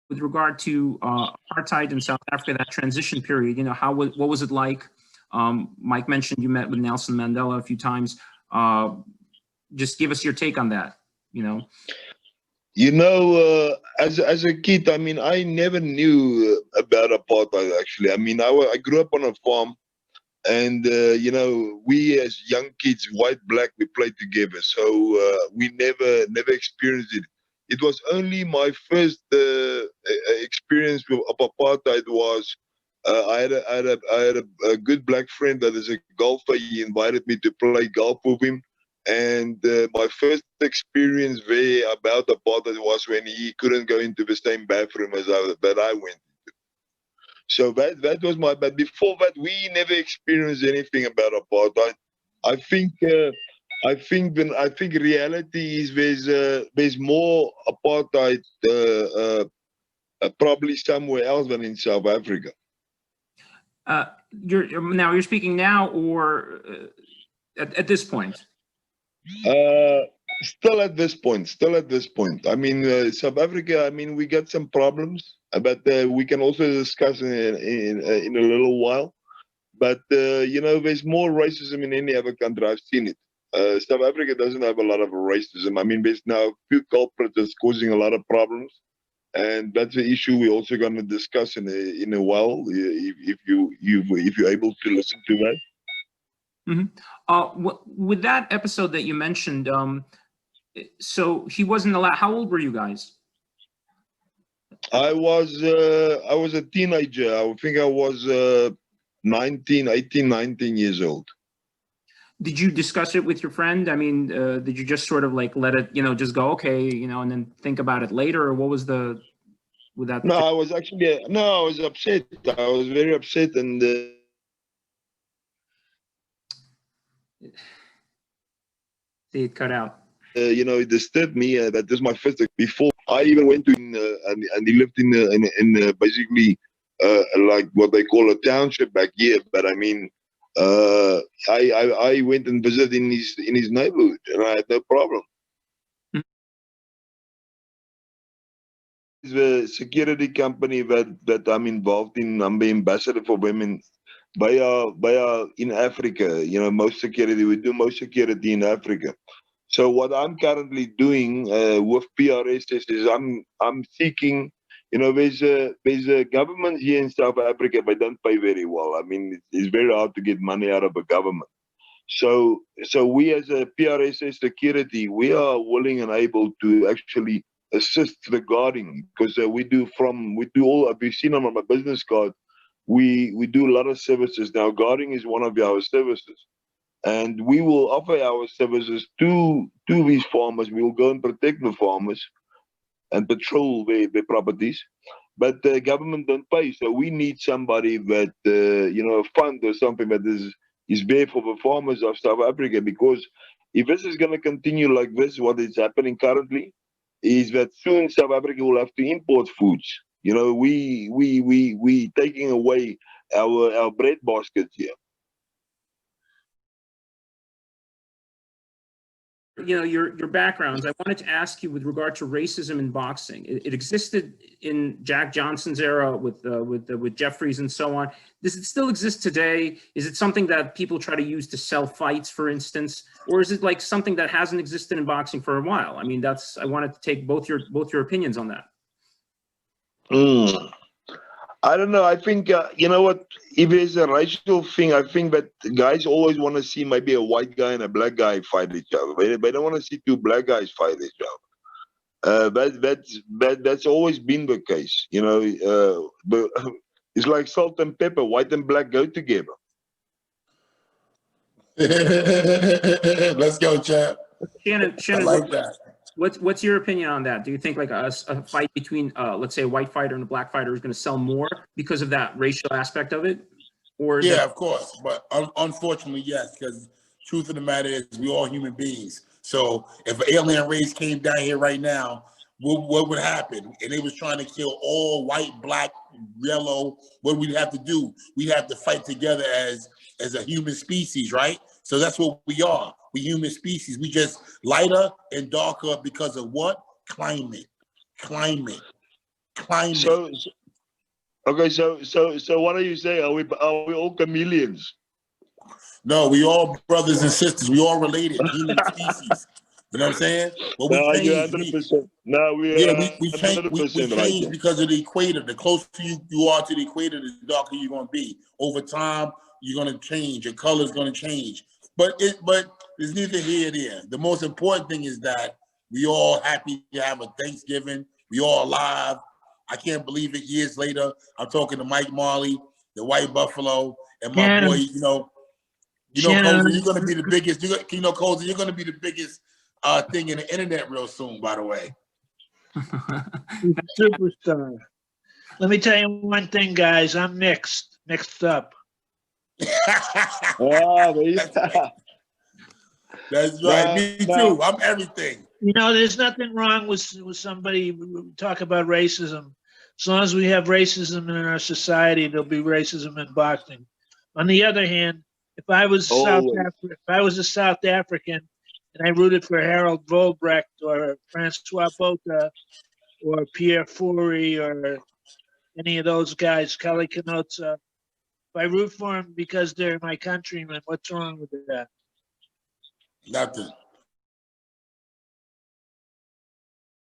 with regard to apartheid in South Africa, that transition period. What was it like? Mike mentioned you met with Nelson Mandela a few times. Just give us your take on that. As a kid, I mean, I never knew about apartheid. Actually, I mean, I grew up on a farm, and we as young kids, white, black, we played together. So we never experienced it. It was only my first experience of apartheid was I had a good black friend that is a golfer. He invited me to play golf with him. And my first experience there about apartheid was when he couldn't go into the same bathroom as that I went into. So that was but before that, we never experienced anything about apartheid. I think reality is there's more apartheid probably somewhere else than in South Africa. You're speaking now or at this point? Still at this point. I mean, South Africa, I mean, we got some problems, but we can also discuss in a little while. But, there's more racism in any other country. I've seen it. South Africa doesn't have a lot of racism. I mean, there's now a few culprits that's causing a lot of problems. And that's an issue we're also going to discuss in a while, if you're able to listen to that. Mm-hmm. With that episode that you mentioned, so he wasn't allowed. How old were you guys? I was a teenager. I think I was 19 years old. Did you discuss it with your friend? I mean, did you just sort of like let it, just go, okay, and then think about it later, or what was with that? No, I was upset. I was very upset, and it cut out. It disturbed me. That was my first. Before I even went to and he lived in basically like what they call a township back here. But I mean, I went and visited in his neighborhood, and I had no problem. The security company that I'm involved in, I'm the ambassador for women. By in Africa, most security, we do most security in Africa. So what I'm currently doing with PRSS is I'm seeking, there's a government here in South Africa, but don't pay very well. I mean, it's very hard to get money out of a government. So we as a PRSS security, we are willing and able to actually assist regarding, because we do all. If you've seen on my business card, we do a lot of services. Now, guarding is one of our services. And we will offer our services to these farmers. We will go and protect the farmers and patrol their properties. But the government don't pay. So we need somebody that, a fund or something that is there for the farmers of South Africa. Because if this is going to continue like this, what is happening currently is that soon South Africa will have to import foods. We taking away our bread baskets here. Your backgrounds. I wanted to ask you with regard to racism in boxing. It existed in Jack Johnson's era with Jeffries and so on. Does it still exist today? Is it something that people try to use to sell fights, for instance, or is it like something that hasn't existed in boxing for a while? I mean, I wanted to take both your opinions on that. I don't know. I think, you know what, if there's a racial thing, I think that guys always want to see maybe a white guy and a black guy fight each other. They don't want to see two black guys fight each other. That's always been the case. But it's like salt and pepper. White and black go together. Let's go, champ. Shannon, I like that. What's your opinion on that? Do you think like a fight between, let's say, a white fighter and a black fighter is going to sell more because of that racial aspect of it? Or yeah, of course. But unfortunately, yes, because truth of the matter is we all human beings. So if an alien race came down here right now, what would happen? And they was trying to kill all white, black, yellow. What we'd have to do? We'd have to fight together as a human species, right? So that's what we are. We human species. We just lighter and darker because of what? Climate. climate. So what are you saying? Are we all chameleons? No, we all brothers and sisters. We all related, human species. You know what I'm saying? But we No, you're changed. 100%. No, Yeah, we're we changed. We 100% right. changed because of the equator. The closer you are to the equator, the darker you're gonna be. Over time, you're gonna change. Your color's gonna change. But it's neither here nor there. The most important thing is that we all happy to have a Thanksgiving. We all alive. I can't believe it. Years later, I'm talking to Mike Marley, the White Buffalo, and my boy. Cozy, you're gonna be the biggest. Cozy, you're gonna be the biggest thing in the internet real soon. By the way, He's a superstar. Let me tell you one thing, guys. I'm mixed up. Oh, That's right. Me too. I'm everything. You know, there's nothing wrong with somebody talk about racism. As long as we have racism in our society, there'll be racism in boxing. On the other hand, if I was a South African and I rooted for Harold Volbrecht or Francois Botha or Pierre Fourie or any of those guys, Kelly Canozza, if I root for them because they're my countrymen, what's wrong with that? Nothing.